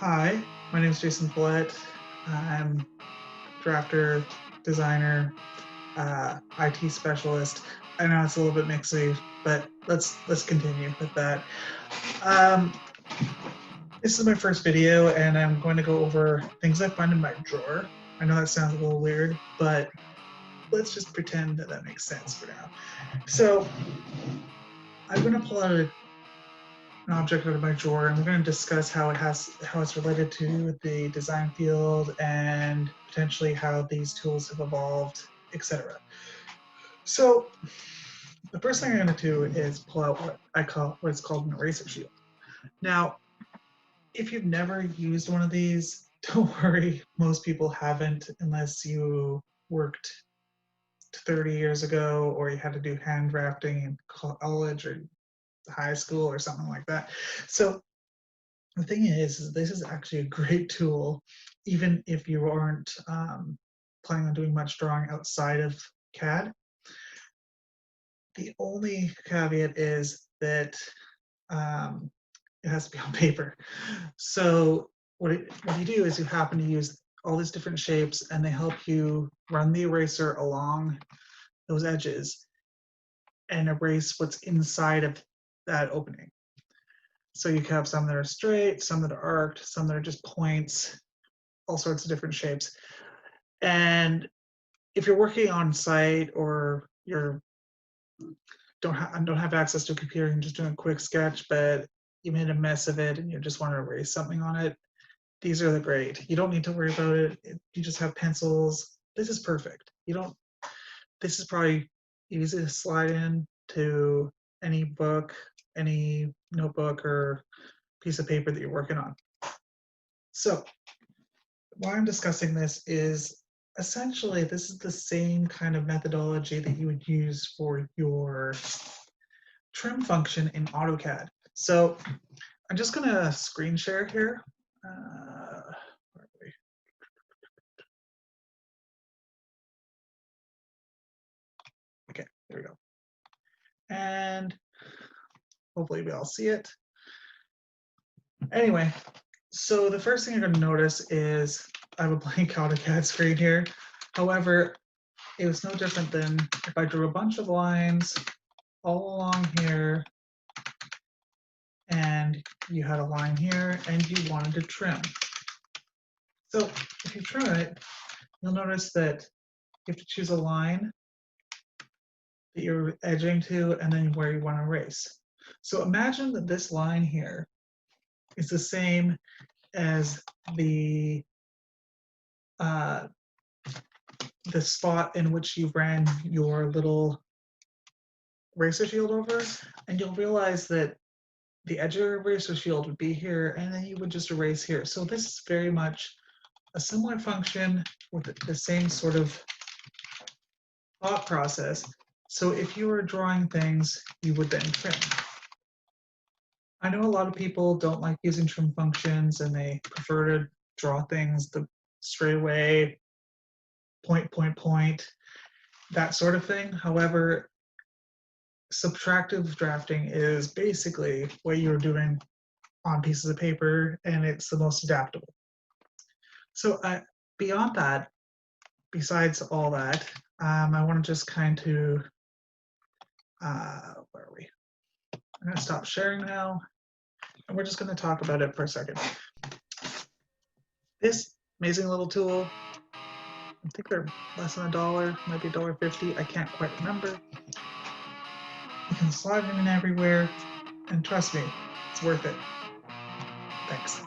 Hi, my name is Jason Follett. I'm drafter, designer, IT specialist. I know it's a little bit mixy, but let's continue with that. Um, this is my first video, and I'm going to go over things I find in my drawer. I know that sounds a little weird, but let's just pretend that makes sense for now. So I'm going to pull out an object out of my drawer, and we're going to discuss how it's related to the design field and potentially how these tools have evolved, etc. So the first thing I'm going to do is pull out what's called an eraser shield. Now, if you've never used one of these, don't worry, most people haven't unless you worked 30 years ago or you had to do hand drafting in college or high school or something like that. So the thing is this is actually a great tool, even if you aren't planning on doing much drawing outside of CAD. The only caveat is that it has to be on paper. So what you do is you happen to use all these different shapes, and they help you run the eraser along those edges and erase what's inside of that opening. So you have some that are straight, some that are arced, some that are just points, all sorts of different shapes. And if you're working on site or you're don't have access to a computer and just doing a quick sketch, but you made a mess of it and you just want to erase something on it, these are the great. You don't need to worry about it. You just have pencils. This is perfect. You don't. This is probably easy to slide in to any book, any notebook, or piece of paper that you're working on. So why I'm discussing this is essentially this is the same kind of methodology that you would use for your trim function in AutoCAD. So I'm just going to screen share here. Where are we? Okay, there we go. And hopefully we all see it. Anyway, so the first thing you're going to notice is I have a blank AutoCAD screen here. However, it was no different than if I drew a bunch of lines all along here, and you had a line here, and you wanted to trim. So if you trim it, you'll notice that you have to choose a line that you're edging to, and then where you want to erase. So imagine that this line here is the same as the spot in which you ran your little eraser shield over, and you'll realize that the edge of your eraser shield would be here, and then you would just erase here. So this is very much a similar function with the same sort of thought process. So if you were drawing things, you would then trim. I know a lot of people don't like using trim functions and they prefer to draw things the straight away, point, point, point, that sort of thing. However, subtractive drafting is basically what you're doing on pieces of paper, and it's the most adaptable. So beyond that, besides all that, I want to just kind of, where are we? I'm going to stop sharing now, and we're just going to talk about it for a second. This amazing little tool, I think they're less than $1, might be $1.50, I can't quite remember. You can slide them in everywhere, and trust me, it's worth it. Thanks.